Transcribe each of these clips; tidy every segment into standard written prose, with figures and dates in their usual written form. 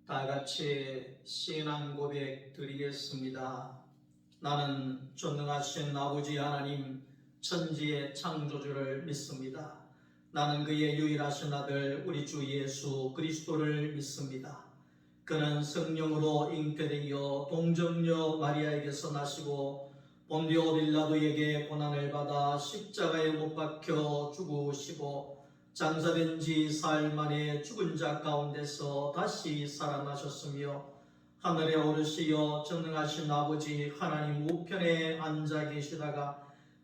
다 같이 신앙 고백 드리겠습니다. 나는 전능하신 아버지 하나님 천지의 창조주를 믿습니다. 나는 그의 유일하신 아들 우리 주 예수 그리스도를 믿습니다. 그는 성령으로 잉태되어 동정녀 마리아에게서 나시고 본디오 빌라도에게 고난을 받아 십자가에 못 박혀 죽으시고 장사된 지 사흘 만에 죽은 자 가운데서 다시 살아나셨으며 하늘에 오르시어 전능하신 아버지 하나님 우편에 앉아 계시다가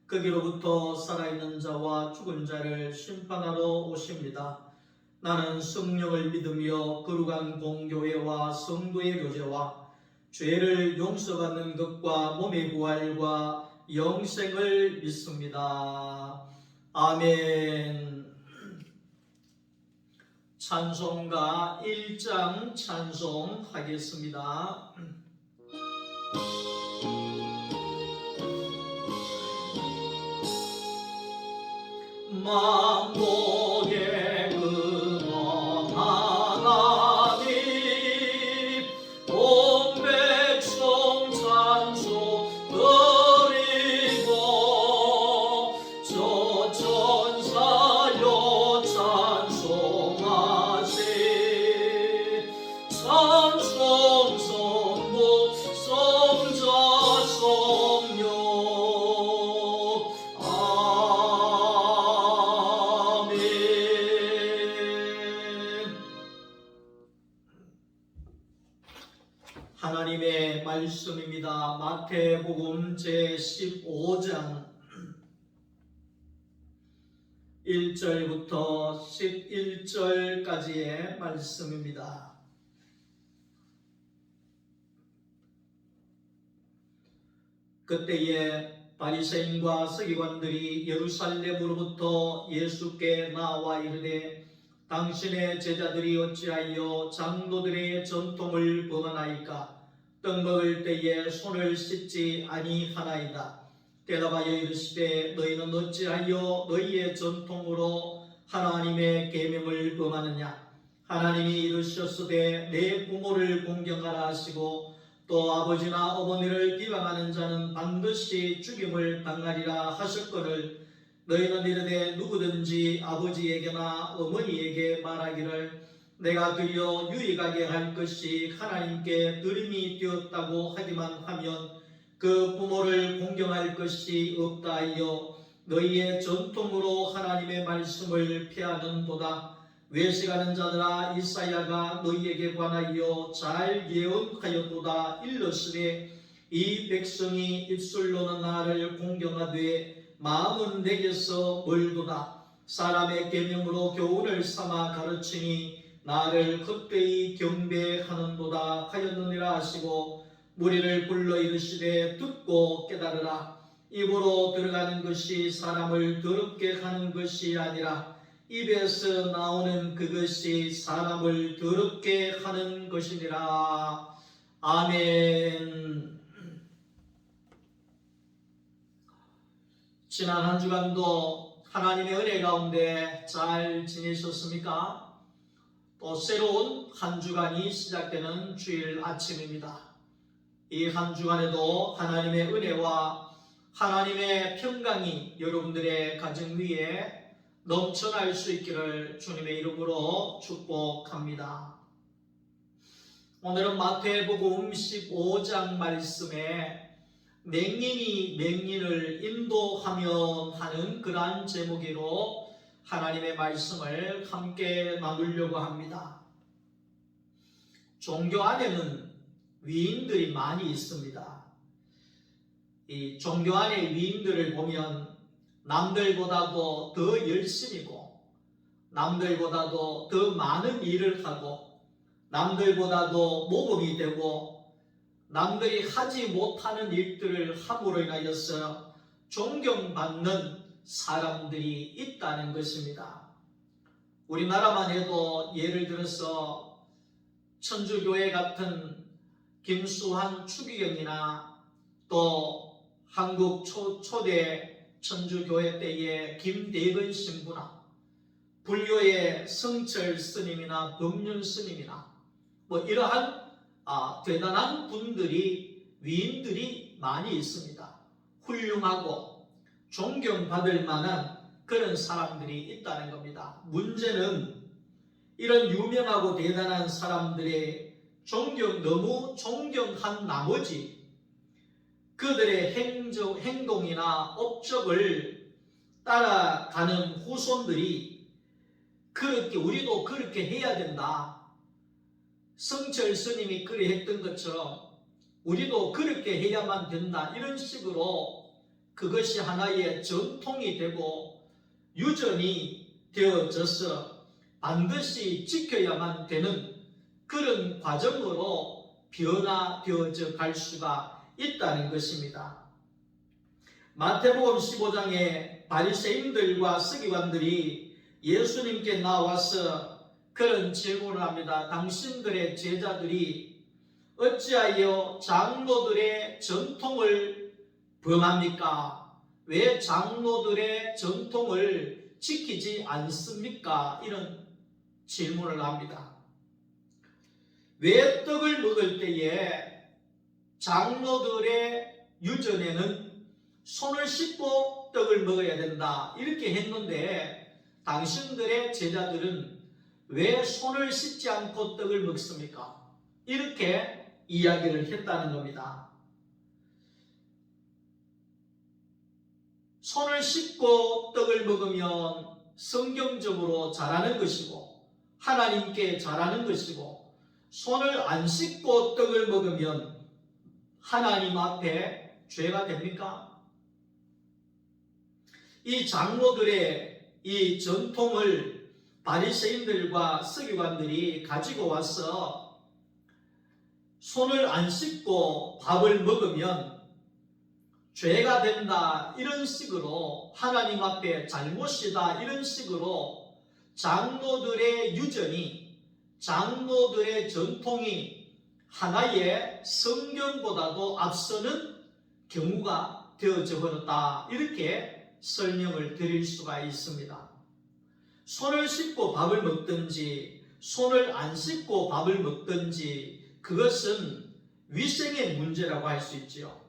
거기로부터 살아있는 자와 죽은 자를 심판하러 오십니다. 나는 성령을 믿으며 거룩한 공교회와 성도의 교제와 죄를 용서받는 것과 몸의 부활과 영생을 믿습니다. 아멘. 찬송가 1장 찬송하겠습니다. 만복의 근원 하나님 온 백성 찬송 드리고 저 천사여 찬송하세 찬송 성부 성자 성령 하나님의 말씀입니다. 마태복음 제15장 1절부터 11절까지의 말씀입니다. 그때에 바리새인과 서기관들이 예루살렘으로부터 예수께 나와 이르되 당신의 제자들이 어찌하여 장로들의 전통을 범하나이까? 떡 먹을 때에 손을 씻지 아니하나이다. 대답하여 이르시되 너희는 어찌하여 너희의 전통으로 하나님의 계명을 범하느냐? 하나님이 이르셨으되 내 부모를 공경하라 하시고 또 아버지나 어머니를 비방하는 자는 반드시 죽임을 당하리라 하셨거늘 너희는 이르되 누구든지 아버지에게나 어머니에게 말하기를 내가 드려 유익하게 할 것이 하나님께 드림이 되었다고 하기만 하면 그 부모를 공경할 것이 없다 하여 너희의 전통으로 하나님의 말씀을 폐하는도다. 외식하는 자들아 이사야가 너희에게 관하여 잘 예언하였도다. 일러스되 이 백성이 입술로는 나를 공경하되 마음은 내게서 멀도다. 사람의 계명으로 교훈을 삼아 가르치니 나를 헛되이 경배하는도다 하였느니라 하시고 무리를 불러 이르시되 듣고 깨달으라. 입으로 들어가는 것이 사람을 더럽게 하는 것이 아니라 입에서 나오는 그것이 사람을 더럽게 하는 것이니라. 아멘. 지난 한 주간도 하나님의 은혜 가운데 잘 지내셨습니까? 또 새로운 한 주간이 시작되는 주일 아침입니다. 이 한 주간에도 하나님의 은혜와 하나님의 평강이 여러분들의 가정 위에 넘쳐날 수 있기를 주님의 이름으로 축복합니다. 오늘은 마태복음 15장 말씀에 맹인이 맹인을 인도하면 하는 그러한 제목으로 하나님의 말씀을 함께 나누려고 합니다. 종교 안에는 위인들이 많이 있습니다. 이 종교 안의 위인들을 보면 남들보다도 더 열심이고 남들보다도 더 많은 일을 하고 남들보다도 모범이 되고 남들이 하지 못하는 일들을 함으로 인하여서 존경받는 사람들이 있다는 것입니다. 우리나라만 해도 예를 들어서 천주교회 같은 김수환 추기경이나 또 한국 초대 천주교회 때의 김대근 신부나 불교의 성철 스님이나 법륜 스님이나 이러한 대단한 분들이, 위인들이 많이 있습니다. 훌륭하고 존경받을 만한 그런 사람들이 있다는 겁니다. 문제는 이런 유명하고 대단한 사람들의 너무 존경한 나머지 그들의 행동이나 업적을 따라가는 후손들이 우리도 그렇게 해야 된다. 성철 스님이 그래 했던 것처럼 우리도 그렇게 해야만 된다. 이런 식으로 그것이 하나의 전통이 되고 유전이 되어져서 반드시 지켜야만 되는 그런 과정으로 변화되어져 갈 수가 있다는 것입니다. 마태복음 15장에 바리새인들과 서기관들이 예수님께 나와서 그런 질문을 합니다. 당신들의 제자들이 어찌하여 장로들의 전통을 범합니까? 왜 장로들의 전통을 지키지 않습니까? 이런 질문을 합니다. 왜 떡을 먹을 때에 장로들의 유전에는 손을 씻고 떡을 먹어야 된다 이렇게 했는데 당신들의 제자들은 왜 손을 씻지 않고 떡을 먹습니까? 이렇게 이야기를 했다는 겁니다. 손을 씻고 떡을 먹으면 성경적으로 잘하는 것이고 하나님께 잘하는 것이고, 손을 안 씻고 떡을 먹으면 하나님 앞에 죄가 됩니까? 이 장로들의 이 전통을 바리새인들과 서기관들이 가지고 와서 손을 안 씻고 밥을 먹으면 죄가 된다 이런 식으로, 하나님 앞에 잘못이다 이런 식으로 장로들의 유전이, 장로들의 전통이 하나의 성경보다도 앞서는 경우가 되어져 버렸다 이렇게 설명을 드릴 수가 있습니다. 손을 씻고 밥을 먹든지 손을 안 씻고 밥을 먹든지 그것은 위생의 문제라고 할 수 있지요.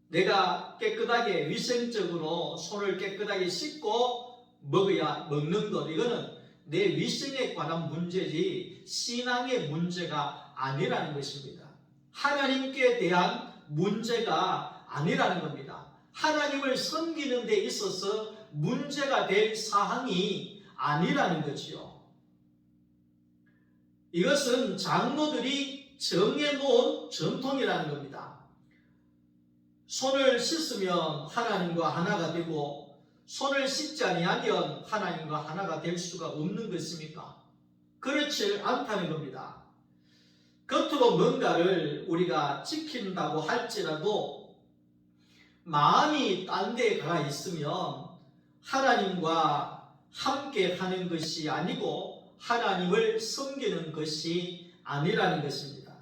내가 깨끗하게 위생적으로 손을 깨끗하게 씻고 먹어야 먹는 것, 이거는 내 위생에 관한 문제지 신앙의 문제가 아니라는 것입니다. 하나님께 대한 문제가 아니라는 겁니다. 하나님을 섬기는 데 있어서 문제가 될 사항이 아니라는 거지요. 이것은 장로들이 정해놓은 전통이라는 겁니다. 손을 씻으면 하나님과 하나가 되고 손을 씻지 아니하면 하나님과 하나가 될 수가 없는 것입니까? 그렇지 않다는 겁니다. 겉으로 뭔가를 우리가 지킨다고 할지라도 마음이 딴 데 가 있으면 하나님과 함께 하는 것이 아니고 하나님을 섬기는 것이 아니라는 것입니다.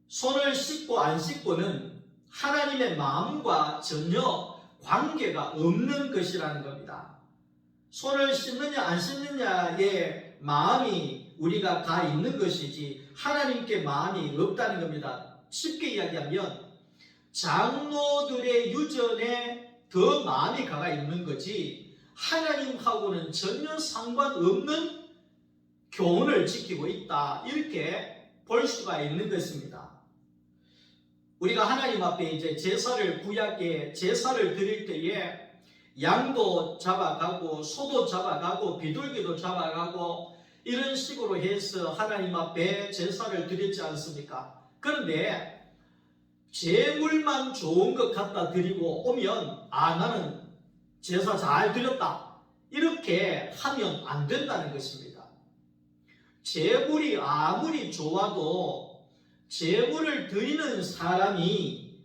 손을 씻고 안 씻고는 하나님의 마음과 전혀 관계가 없는 것이라는 겁니다. 손을 씻느냐 안 씻느냐의 마음이 우리가 가 있는 것이지 하나님께 마음이 없다는 겁니다. 쉽게 이야기하면 장로들의 유전에 더 마음이 가 있는 거지 하나님하고는 전혀 상관없는 교훈을 지키고 있다 이렇게 볼 수가 있는 것입니다. 우리가 하나님 앞에 이제 제사를, 구약에 제사를 드릴 때에 양도 잡아가고 소도 잡아가고 비둘기도 잡아가고 이런 식으로 해서 하나님 앞에 제사를 드렸지 않습니까? 그런데 제물만 좋은 것 갖다 드리고 오면 나는 제사 잘 드렸다 이렇게 하면 안 된다는 것입니다. 제물이 아무리 좋아도 제물을 드리는 사람이,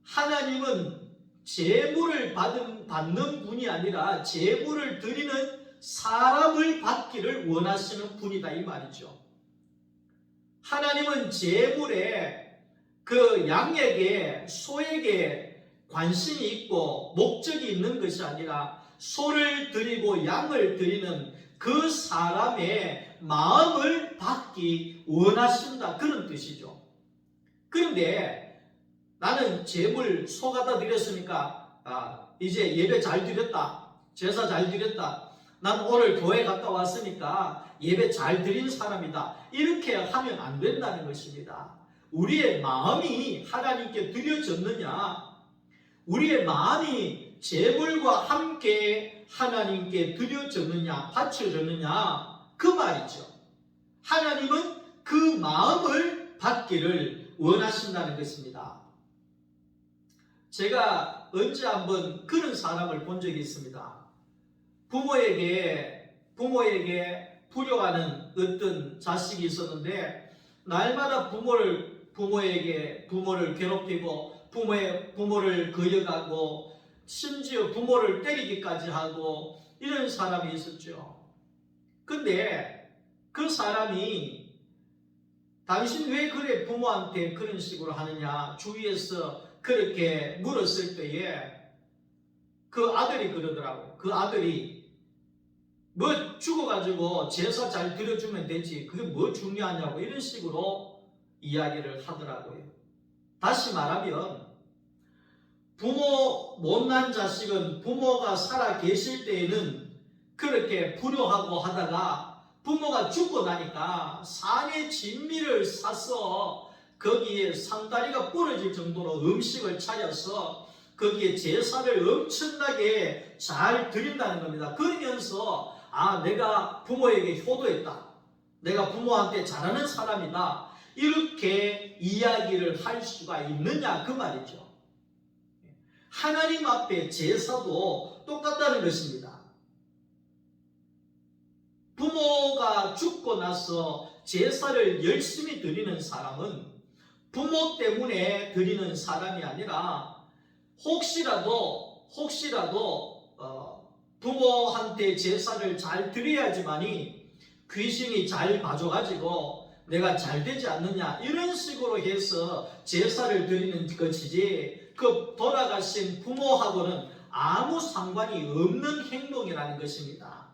하나님은 제물을 받는 분이 아니라 제물을 드리는 사람을 받기를 원하시는 분이다 이 말이죠. 하나님은 제물에 그 양에게, 소에게 관심이 있고 목적이 있는 것이 아니라 소를 드리고 양을 드리는 그 사람의 마음을 받기 원하신다, 그런 뜻이죠. 그런데 나는 제물 소 갖다 드렸으니까 이제 예배 잘 드렸다, 제사 잘 드렸다, 난 오늘 교회 갔다 왔으니까 예배 잘 드린 사람이다, 이렇게 하면 안 된다는 것입니다. 우리의 마음이 하나님께 드려졌느냐, 우리의 마음이 제물과 함께 하나님께 드려졌느냐, 바쳐졌느냐, 그 말이죠. 하나님은 그 마음을 받기를 원하신다는 것입니다. 제가 언제 한번 그런 사람을 본 적이 있습니다. 부모에게 불효하는 어떤 자식이 있었는데, 날마다 부모를 괴롭히고 부모를 거역하고 심지어 부모를 때리기까지 하고 이런 사람이 있었죠. 근데 그 사람이 당신 왜 그래 부모한테 그런 식으로 하느냐 주위에서 그렇게 물었을 때에 그 아들이 그러더라고. 그 아들이 뭐 죽어가지고 제사 잘 드려주면 되지, 그게 뭐 중요하냐고 이런 식으로 이야기를 하더라고요. 다시 말하면 못난 자식은 부모가 살아 계실 때에는 그렇게 불효하고 하다가 부모가 죽고 나니까 산의 진미를 사서 거기에 상다리가 부러질 정도로 음식을 차려서 거기에 제사를 엄청나게 잘 드린다는 겁니다. 그러면서 내가 부모에게 효도했다, 내가 부모한테 잘하는 사람이다, 이렇게 이야기를 할 수가 있느냐, 그 말이죠. 하나님 앞에 제사도 똑같다는 것입니다. 부모가 죽고 나서 제사를 열심히 드리는 사람은 부모 때문에 드리는 사람이 아니라 혹시라도 부모한테 제사를 잘 드려야지만이 귀신이 잘 봐줘가지고 내가 잘 되지 않느냐, 이런 식으로 해서 제사를 드리는 것이지, 그 돌아가신 부모하고는 아무 상관이 없는 행동이라는 것입니다.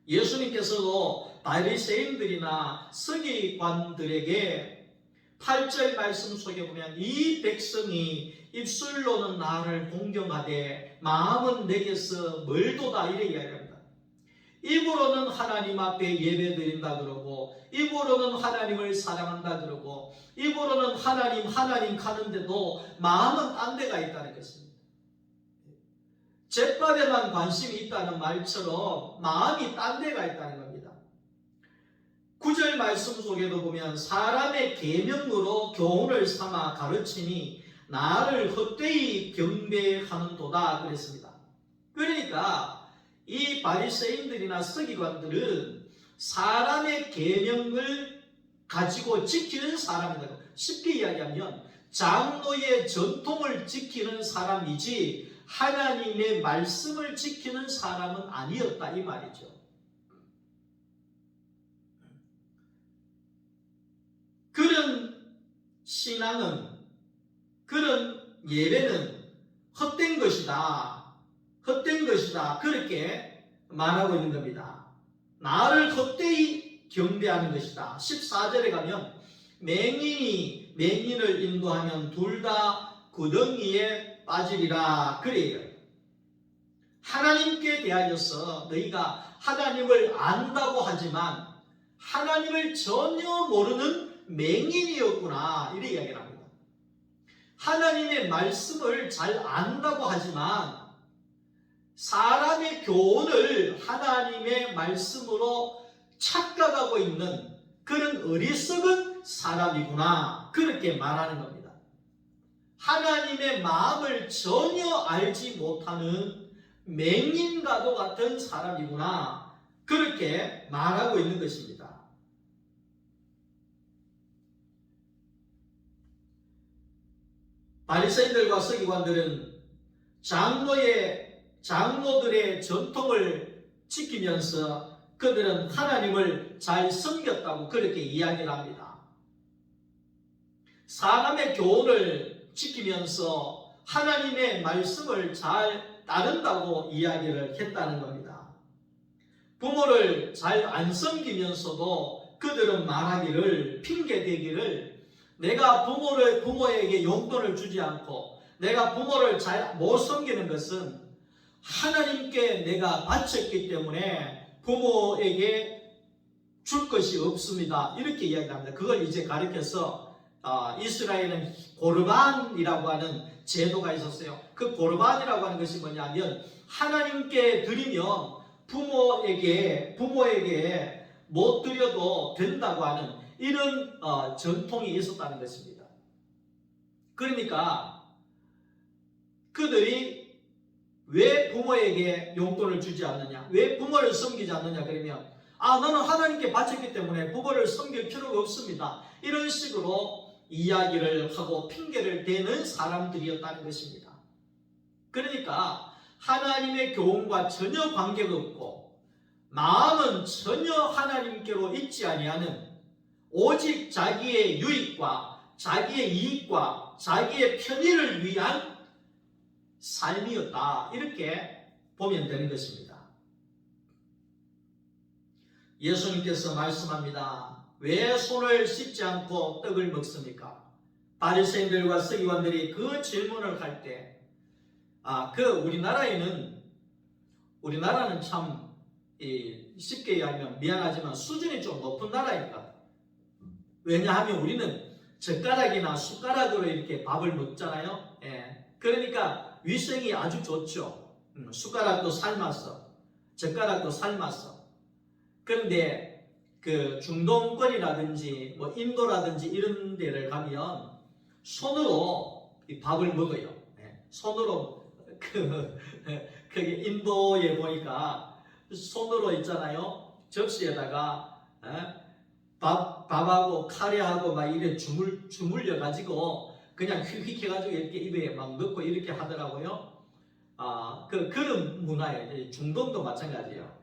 예수님께서도 바리새인들이나 서기관들에게 8절 말씀 속에 보면 이 백성이 입술로는 나를 공경하되 마음은 내게서 멀도다, 이렇게 이야기합니다. 입으로는 하나님 앞에 예배드린다 그러고, 입으로는 하나님을 사랑한다 그러고, 입으로는 하나님 가는데도 마음은 딴 데가 있다는 것입니다. 잿밥에만 관심이 있다는 말처럼 마음이 딴 데가 있다는 겁니다. 9절 말씀 속에도 보면 사람의 계명으로 교훈을 삼아 가르치니 나를 헛되이 경배하는도다 그랬습니다. 그러니까 이 바리새인들이나 서기관들은 사람의 계명을 가지고 지키는 사람이다. 쉽게 이야기하면 장로의 전통을 지키는 사람이지 하나님의 말씀을 지키는 사람은 아니었다, 이 말이죠. 그런 신앙은, 그런 예배는 헛된 것이다, 그렇게 말하고 있는 겁니다. 나를 헛되이 경배하는 것이다. 14절에 가면 맹인이 맹인을 인도하면 둘 다 구덩이에 빠지리라 그래요. 하나님께 대하여서 너희가 하나님을 안다고 하지만 하나님을 전혀 모르는 맹인이었구나, 이렇게 이야기를 합니다. 하나님의 말씀을 잘 안다고 하지만 사람의 교훈을 하나님의 말씀으로 착각하고 있는 그런 어리석은 사람이구나, 그렇게 말하는 겁니다. 하나님의 마음을 전혀 알지 못하는 맹인과도 같은 사람이구나, 그렇게 말하고 있는 것입니다. 바리새인들과 서기관들은 장로들의 전통을 지키면서 그들은 하나님을 잘 섬겼다고 그렇게 이야기를 합니다. 사람의 교훈을 지키면서 하나님의 말씀을 잘 따른다고 이야기를 했다는 겁니다. 부모를 잘 안 섬기면서도 그들은 말하기를, 핑계대기를, 내가 부모에게 용돈을 주지 않고 내가 부모를 잘 못 섬기는 것은 하나님께 내가 바쳤기 때문에 부모에게 줄 것이 없습니다. 이렇게 이야기합니다. 그걸 이제 가르쳐서 이스라엘은 고르반이라고 하는 제도가 있었어요. 그 고르반이라고 하는 것이 뭐냐면 하나님께 드리면 부모에게 못 드려도 된다고 하는 이런 전통이 있었다는 것입니다. 그러니까 그들이 왜 부모에게 용돈을 주지 않느냐, 왜 부모를 섬기지 않느냐, 그러면 나는 하나님께 바쳤기 때문에 부모를 섬길 필요가 없습니다, 이런 식으로 이야기를 하고 핑계를 대는 사람들이었다는 것입니다. 그러니까 하나님의 교훈과 전혀 관계가 없고 마음은 전혀 하나님께로 있지 아니하는 오직 자기의 유익과 자기의 이익과 자기의 편의를 위한 삶이었다, 이렇게 보면 되는 것입니다. 예수님께서 말씀합니다. 왜 손을 씻지 않고 떡을 먹습니까? 바리새인들과 서기관들이 그 질문을 할 때 우리나라는 참 쉽게 얘기하면 미안하지만 수준이 좀 높은 나라입니다. 왜냐하면 우리는 젓가락이나 숟가락으로 이렇게 밥을 먹잖아요. 그러니까 위생이 아주 좋죠. 숟가락도 삶았어, 젓가락도 삶았어. 그런데 그 중동권이라든지 뭐 인도라든지 이런 데를 가면 손으로 이 밥을 먹어요. 손으로 그게 인도에 보니까 손으로 있잖아요. 접시에다가 밥하고 카레하고 막 이래 주물려 가지고 그냥 휙휙 해가지고 이렇게 입에 막 넣고 이렇게 하더라고요. 그런 문화예요. 중동도 마찬가지예요.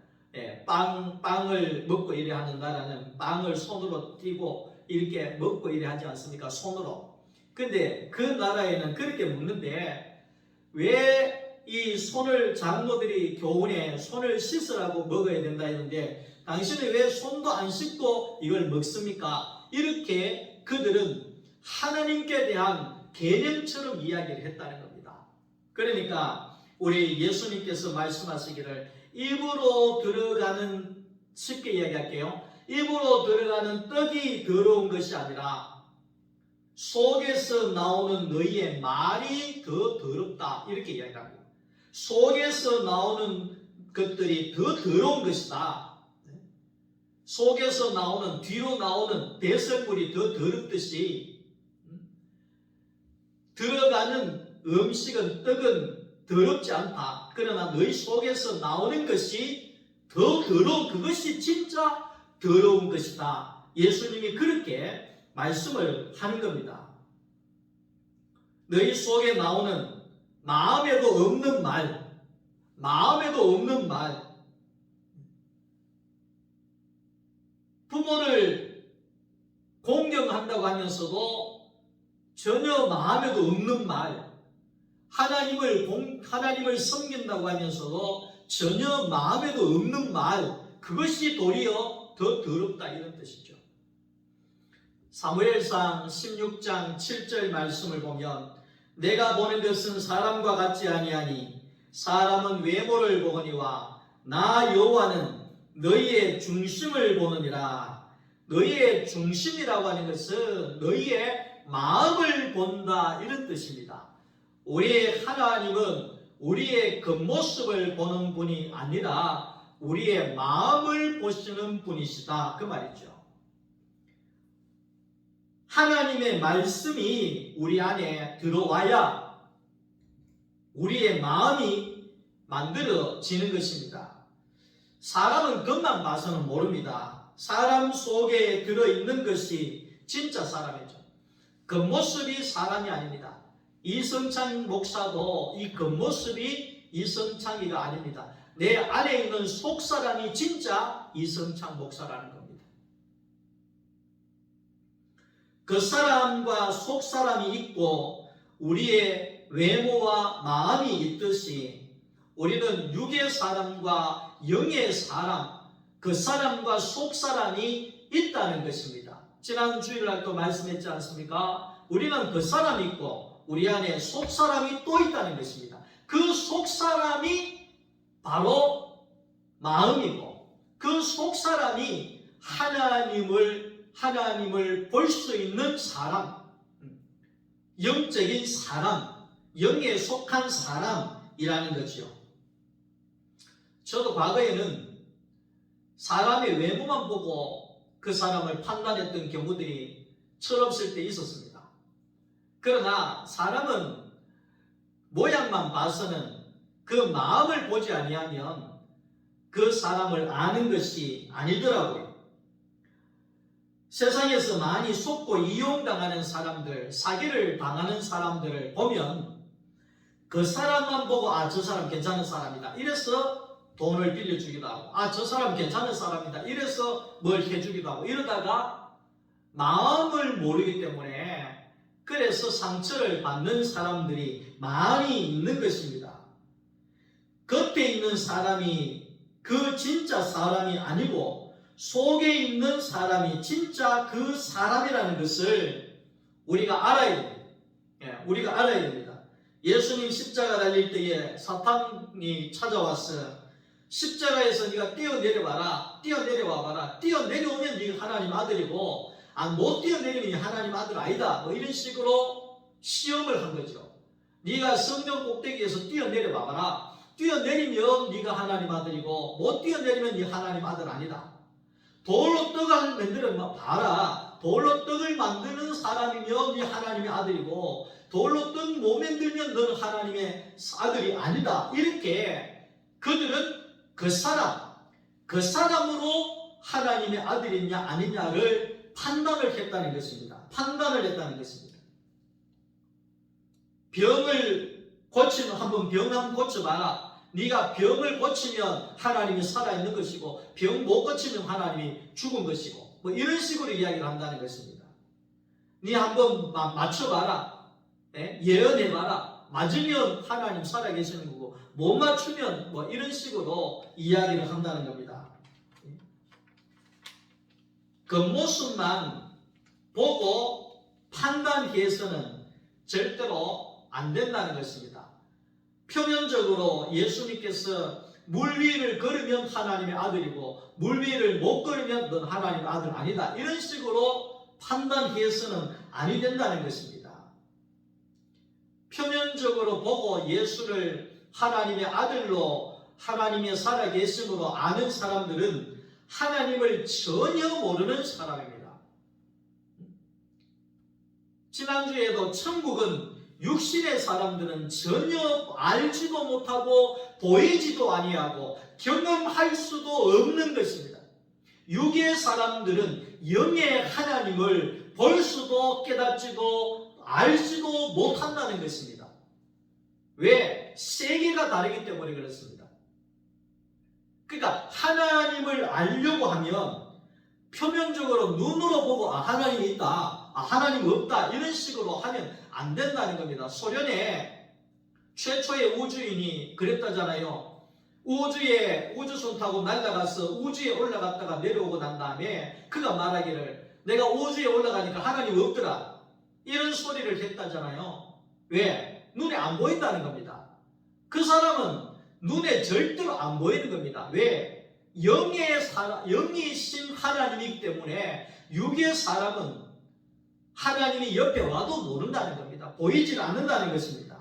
빵을 먹고 이래 하는 나라는 빵을 손으로 띄고 이렇게 먹고 이래 하지 않습니까? 손으로. 근데 그 나라에는 그렇게 먹는데 왜 이 손을 장로들이 교훈에 손을 씻으라고 먹어야 된다 했는데 당신은 왜 손도 안 씻고 이걸 먹습니까? 이렇게 그들은 하나님께 대한 개념처럼 이야기를 했다는 겁니다. 그러니까 우리 예수님께서 말씀하시기를 입으로 들어가는, 쉽게 이야기할게요, 입으로 들어가는 떡이 더러운 것이 아니라 속에서 나오는 너희의 말이 더 더럽다, 이렇게 이야기합니다. 속에서 나오는 것들이 더 더러운 것이다. 속에서 나오는, 뒤로 나오는 배설물이 더 더럽듯이 들어가는 음식은, 떡은 더럽지 않다. 그러나 너희 속에서 나오는 것이 더 더러운, 그것이 진짜 더러운 것이다. 예수님이 그렇게 말씀을 하는 겁니다. 너희 속에 나오는 마음에도 없는 말, 부모를 공경한다고 하면서도 전혀 마음에도 없는 말, 하나님을 섬긴다고 하면서도 전혀 마음에도 없는 말, 그것이 도리어 더 더럽다, 이런 뜻이죠. 사무엘상 16장 7절 말씀을 보면 내가 보는 것은 사람과 같지 아니하니 사람은 외모를 보거니와 나 여호와는 너희의 중심을 보느니라. 너희의 중심이라고 하는 것은 너희의 마음을 본다, 이런 뜻입니다. 우리의 하나님은 우리의 겉모습을 보는 분이 아니라 우리의 마음을 보시는 분이시다, 그 말이죠. 하나님의 말씀이 우리 안에 들어와야 우리의 마음이 만들어지는 것입니다. 사람은 겉만 봐서는 모릅니다. 사람 속에 들어있는 것이 진짜 사람이죠. 겉모습이 사람이 아닙니다. 이성창 목사도 이 겉모습이 이성창이가 아닙니다. 내 안에 있는 속사람이 진짜 이성창 목사라는 겁니다. 겉사람과 속사람이 있고 우리의 외모와 마음이 있듯이 우리는 육의 사람과 영의 사람, 그 사람과 속 사람이 있다는 것입니다. 지난 주일날도 말씀했지 않습니까? 우리는 그 사람이 있고 우리 안에 속 사람이 또 있다는 것입니다. 그 속 사람이 바로 마음이고 그 속 사람이 하나님을 볼 수 있는 사람, 영적인 사람, 영에 속한 사람이라는 거죠. 저도 과거에는 사람의 외모만 보고 그 사람을 판단했던 경우들이 철없을 때 있었습니다. 그러나 사람은 모양만 봐서는 그 마음을 보지 아니하면 그 사람을 아는 것이 아니더라고요. 세상에서 많이 속고 이용당하는 사람들, 사기를 당하는 사람들을 보면 그 사람만 보고 저 사람 괜찮은 사람이다 이래서 돈을 빌려주기도 하고 저 사람 괜찮은 사람이다 이래서 뭘 해주기도 하고 이러다가 마음을 모르기 때문에 그래서 상처를 받는 사람들이 많이 있는 것입니다. 겉에 있는 사람이 그 진짜 사람이 아니고 속에 있는 사람이 진짜 그 사람이라는 것을 우리가 알아야 됩니다. 우리가 알아야 됩니다. 예수님 십자가 달릴 때에 사탄이 찾아왔어. 십자가에서 네가 뛰어내려와봐라. 뛰어내려오면 네가 하나님 아들이고 못 뛰어내리면 하나님 아들 아니다. 뭐 이런 식으로 시험을 한 거죠. 네가 성전 꼭대기에서 뛰어내려와봐라. 뛰어내리면 네가 하나님 아들이고 못 뛰어내리면 네가 하나님 아들 아니다. 돌로 떡을 만들어 봐라. 돌로 떡을 만드는 사람이면 네 하나님의 아들이고 돌로 떡 못 만들면 너는 하나님의 아들이 아니다. 이렇게 그들은 그 사람으로 하나님의 아들이냐 아니냐를 판단을 했다는 것입니다. 병을 고치면 한번 고쳐봐라. 네가 병을 고치면 하나님이 살아있는 것이고 병 못 고치면 하나님이 죽은 것이고 뭐 이런 식으로 이야기를 한다는 것입니다. 네 한번 맞춰봐라. 예언해봐라. 맞으면 하나님 살아계시는 거고 못 맞추면 뭐 이런 식으로 이야기를 한다는 겁니다. 겉모습만 보고 판단해서는 절대로 안 된다는 것입니다. 표면적으로 예수님께서 물 위를 걸으면 하나님의 아들이고 물 위를 못 걸으면 넌 하나님의 아들 아니다. 이런 식으로 판단해서는 아니 된다는 것입니다. 표면적으로 보고 예수를 하나님의 아들로 하나님의 살아계심으로 아는 사람들은 하나님을 전혀 모르는 사람입니다. 지난주에도 천국은 육신의 사람들은 전혀 알지도 못하고 보이지도 아니하고 경험할 수도 없는 것입니다. 육의 사람들은 영의 하나님을 볼 수도 깨닫지도 알지도 못한다는 것입니다. 왜? 세계가 다르기 때문에 그렇습니다. 그러니까 하나님을 알려고 하면 표면적으로 눈으로 보고 하나님이 있다, 하나님 없다 이런 식으로 하면 안 된다는 겁니다. 소련의 최초의 우주인이 그랬다잖아요. 우주에 우주선 타고 날아가서 우주에 올라갔다가 내려오고 난 다음에 그가 말하기를 내가 우주에 올라가니까 하나님 없더라 이런 소리를 했다잖아요. 왜? 눈에 안 보인다는 겁니다. 그 사람은 눈에 절대로 안 보이는 겁니다. 왜? 영이신 하나님이기 때문에 육의 사람은 하나님이 옆에 와도 모른다는 겁니다. 보이질 않는다는 것입니다.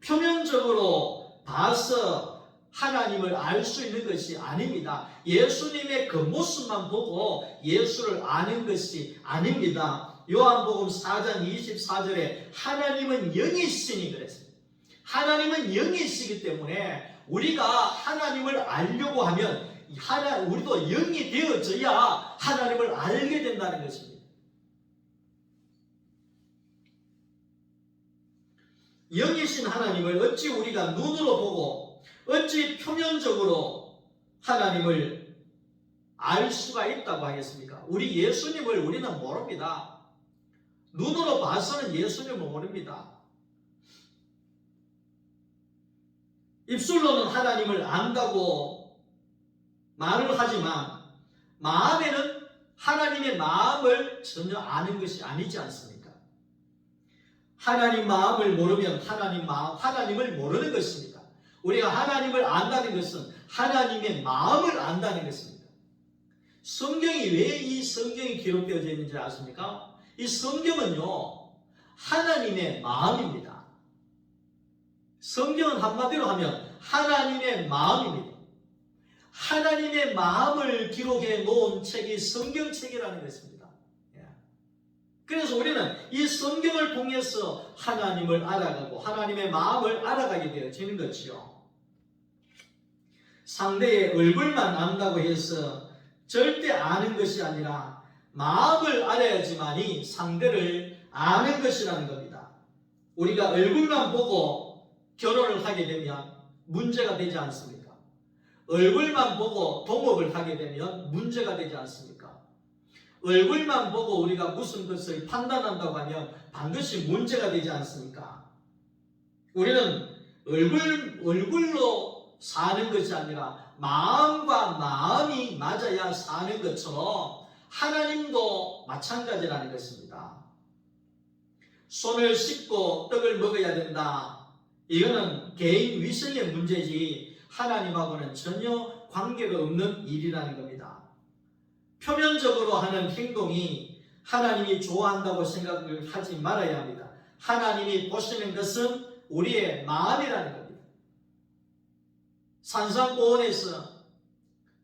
표면적으로 봐서 하나님을 알 수 있는 것이 아닙니다. 예수님의 그 모습만 보고 예수를 아는 것이 아닙니다. 요한복음 4장 24절에 하나님은 영이시니 그랬습니다. 하나님은 영이시기 때문에 우리가 하나님을 알려고 하면 우리도 영이 되어져야 하나님을 알게 된다는 것입니다. 영이신 하나님을 어찌 우리가 눈으로 보고 어찌 표면적으로 하나님을 알 수가 있다고 하겠습니까? 우리 예수님을 우리는 모릅니다. 눈으로 봐서는 예수님을 모릅니다. 입술로는 하나님을 안다고 말을 하지만 마음에는 하나님의 마음을 전혀 아는 것이 아니지 않습니까? 하나님 마음을 모르면 하나님을 모르는 것입니다. 우리가 하나님을 안다는 것은 하나님의 마음을 안다는 것입니다. 성경이 왜 이 성경이 기록되어져 있는지 아십니까? 이 성경은요, 하나님의 마음입니다. 성경은 한마디로 하면 하나님의 마음입니다. 하나님의 마음을 기록해 놓은 책이 성경책이라는 것입니다. 그래서 우리는 이 성경을 통해서 하나님을 알아가고 하나님의 마음을 알아가게 되어지는 것이요. 상대의 얼굴만 안다고 해서 절대 아는 것이 아니라 마음을 알아야지만이 상대를 아는 것이라는 겁니다. 우리가 얼굴만 보고 결혼을 하게 되면 문제가 되지 않습니까? 얼굴만 보고 동업을 하게 되면 문제가 되지 않습니까? 얼굴만 보고 우리가 무슨 것을 판단한다고 하면 반드시 문제가 되지 않습니까? 우리는 얼굴로 사는 것이 아니라 마음과 마음이 맞아야 사는 것처럼 하나님도 마찬가지라는 것입니다. 손을 씻고 떡을 먹어야 된다. 이거는 개인 위생의 문제지 하나님하고는 전혀 관계가 없는 일이라는 겁니다. 표면적으로 하는 행동이 하나님이 좋아한다고 생각을 하지 말아야 합니다. 하나님이 보시는 것은 우리의 마음이라는 겁니다. 산상보원에서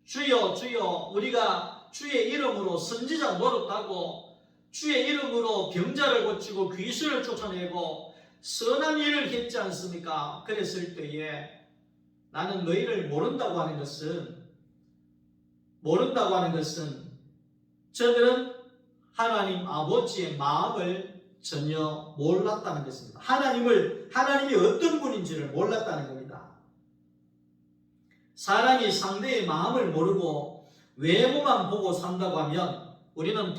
주여 주여 우리가 주의 이름으로 선지자 노릇하고 주의 이름으로 병자를 고치고 귀신을 쫓아내고 선한 일을 했지 않습니까? 그랬을 때에 나는 너희를 모른다고 하는 것은 저들은 하나님 아버지의 마음을 전혀 몰랐다는 것입니다. 하나님이 어떤 분인지를 몰랐다는 겁니다. 사람이 상대의 마음을 모르고 외모만 보고 산다고 하면 우리는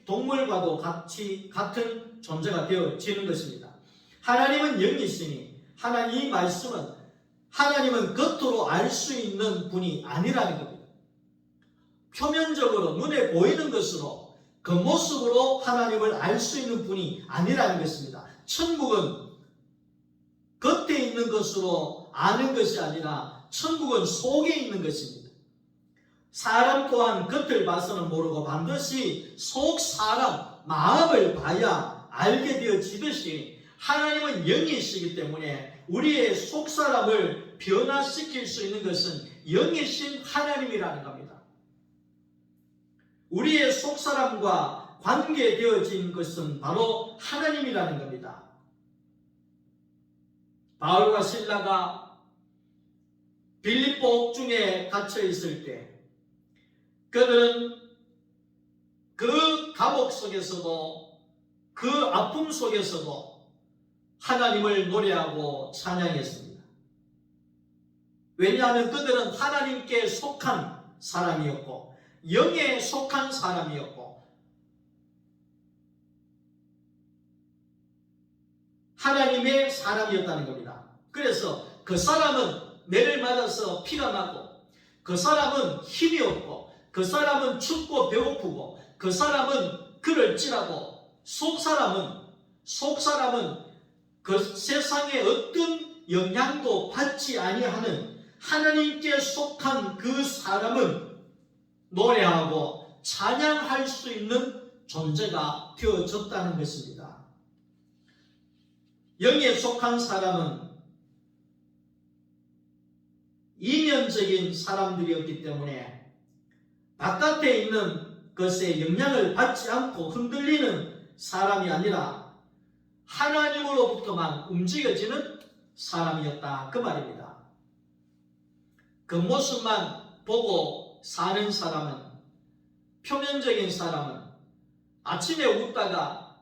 동물과도 같은 존재가 되어지는 것입니다. 하나님은 영이시니 이 말씀은 하나님은 겉으로 알 수 있는 분이 아니라는 겁니다. 표면적으로 눈에 보이는 것으로 겉모습으로 하나님을 알 수 있는 분이 아니라는 것입니다. 천국은 겉에 있는 것으로 아는 것이 아니라 천국은 속에 있는 것입니다. 사람 또한 겉을 봐서는 모르고 반드시 속 사람 마음을 봐야 알게 되어지듯이 하나님은 영이시기 때문에 우리의 속 사람을 변화시킬 수 있는 것은 영이신 하나님이라는 겁니다. 우리의 속 사람과 관계되어진 것은 바로 하나님이라는 겁니다. 바울과 실라가 빌립보 옥중에 갇혀 있을 때 그들은 그 감옥 속에서도 그 아픔 속에서도 하나님을 노래하고 찬양했습니다. 왜냐하면 그들은 하나님께 속한 사람이었고 영에 속한 사람이었고 하나님의 사람이었다는 겁니다. 그래서 그 사람은 매를 맞아서 피가 나고 그 사람은 힘이 없고 그 사람은 춥고 배고프고 그 사람은 그를 찌라고 속 사람은 그 세상의 어떤 영향도 받지 아니하는 하나님께 속한 그 사람은 노래하고 찬양할 수 있는 존재가 되어졌다는 것입니다. 영에 속한 사람은 이면적인 사람들이었기 때문에 바깥에 있는 것에 영향을 받지 않고 흔들리는 사람이 아니라 하나님으로부터만 움직여지는 사람이었다 그 말입니다. 그 모습만 보고 사는 사람은 표면적인 사람은 아침에 웃다가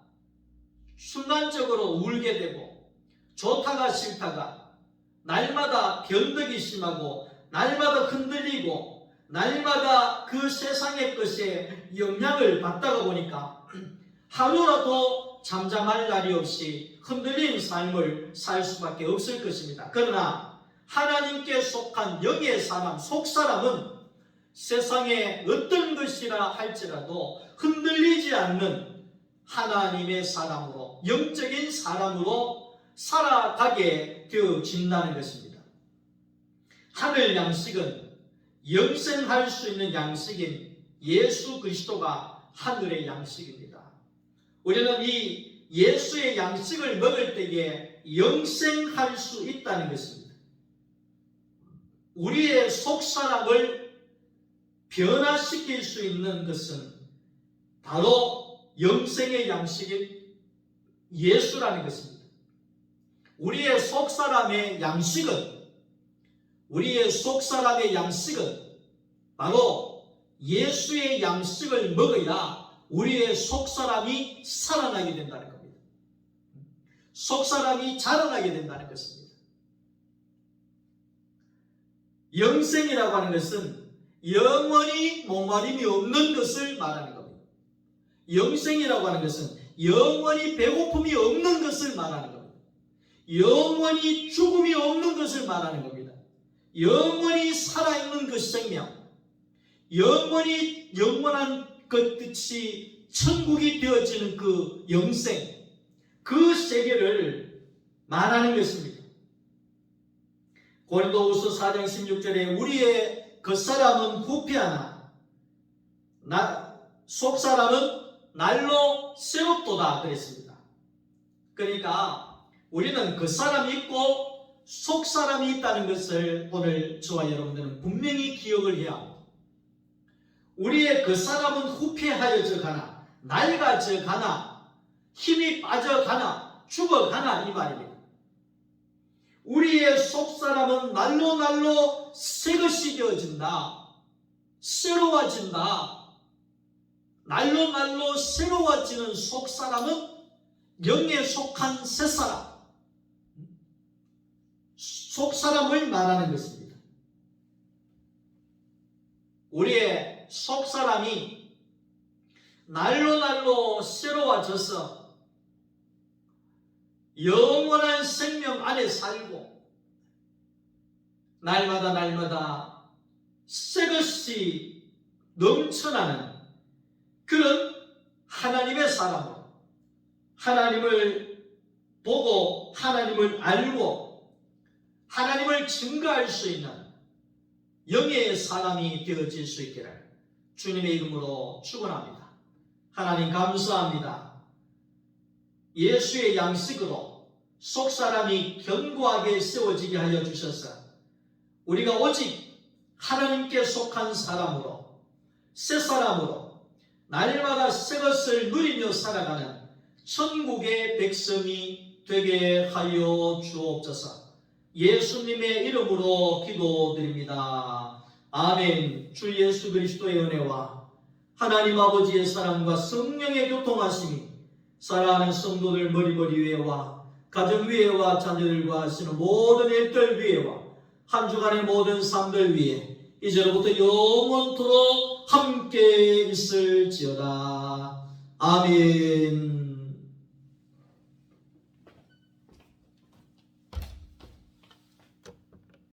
순간적으로 울게 되고 좋다가 싫다가 날마다 변덕이 심하고 날마다 흔들리고 날마다 그 세상의 것에 영향을 받다가 보니까 하루라도 잠잠할 날이 없이 흔들린 삶을 살 수밖에 없을 것입니다. 그러나 하나님께 속한 영의 사람, 속 사람은 세상에 어떤 것이라 할지라도 흔들리지 않는 하나님의 사람으로, 영적인 사람으로 살아가게 되어진다는 것입니다. 하늘 양식은 영생할 수 있는 양식인 예수 그리스도가 하늘의 양식입니다. 우리는 이 예수의 양식을 먹을 때에 영생할 수 있다는 것입니다. 우리의 속사람을 변화시킬 수 있는 것은 바로 영생의 양식인 예수라는 것입니다. 우리의 속사람의 양식은 바로 예수의 양식을 먹어야 우리의 속사람이 살아나게 된다는 겁니다. 속사람이 자라나게 된다는 것입니다. 영생이라고 하는 것은 영원히 목마름이 없는 것을 말하는 겁니다. 영생이라고 하는 것은 영원히 배고픔이 없는 것을 말하는 겁니다. 영원히 죽음이 없는 것을 말하는 겁니다. 영원히 살아있는 그 생명, 영원한 것듯이 천국이 되어지는 그 영생, 그 세계를 말하는 것입니다. 고린도후서 4장 16절에 우리의 겉사람은 후피하나 속사람은 날로 새롭도다 그랬습니다. 그러니까 우리는 겉사람이 있고 속사람이 있다는 것을 오늘 저와 여러분들은 분명히 기억을 해야 합니다. 우리의 겉사람은 후피하여져 가나, 낡아져 가나, 힘이 빠져가나, 죽어가나 이 말입니다. 우리의 속사람은 날로 새것이 되어진다. 새로워진다. 날로 새로워지는 속사람은 영에 속한 새사람, 속사람을 말하는 것입니다. 우리의 속사람이 날로 새로워져서 영원한 생명 안에 살고 날마다 새것이 넘쳐나는 그런 하나님의 사람으로, 하나님을 보고 하나님을 알고 하나님을 증거할 수 있는 영의 사람이 되어질 수 있기를 주님의 이름으로 축원합니다. 하나님 감사합니다. 예수의 양식으로 속사람이 견고하게 세워지게 하여 주셔서 우리가 오직 하나님께 속한 사람으로, 새 사람으로 날마다 새 것을 누리며 살아가는 천국의 백성이 되게 하여 주옵소서. 예수님의 이름으로 기도드립니다. 아멘. 주 예수 그리스도의 은혜와 하나님 아버지의 사랑과 성령의 교통하심이 사랑하는 성도들 머리머리 위에와 가정 위에와 자녀들과 하시는 모든 일들 위에와 한 주간의 모든 삶들 위에 이제로부터 영원토록 함께 있을지어다. 아멘.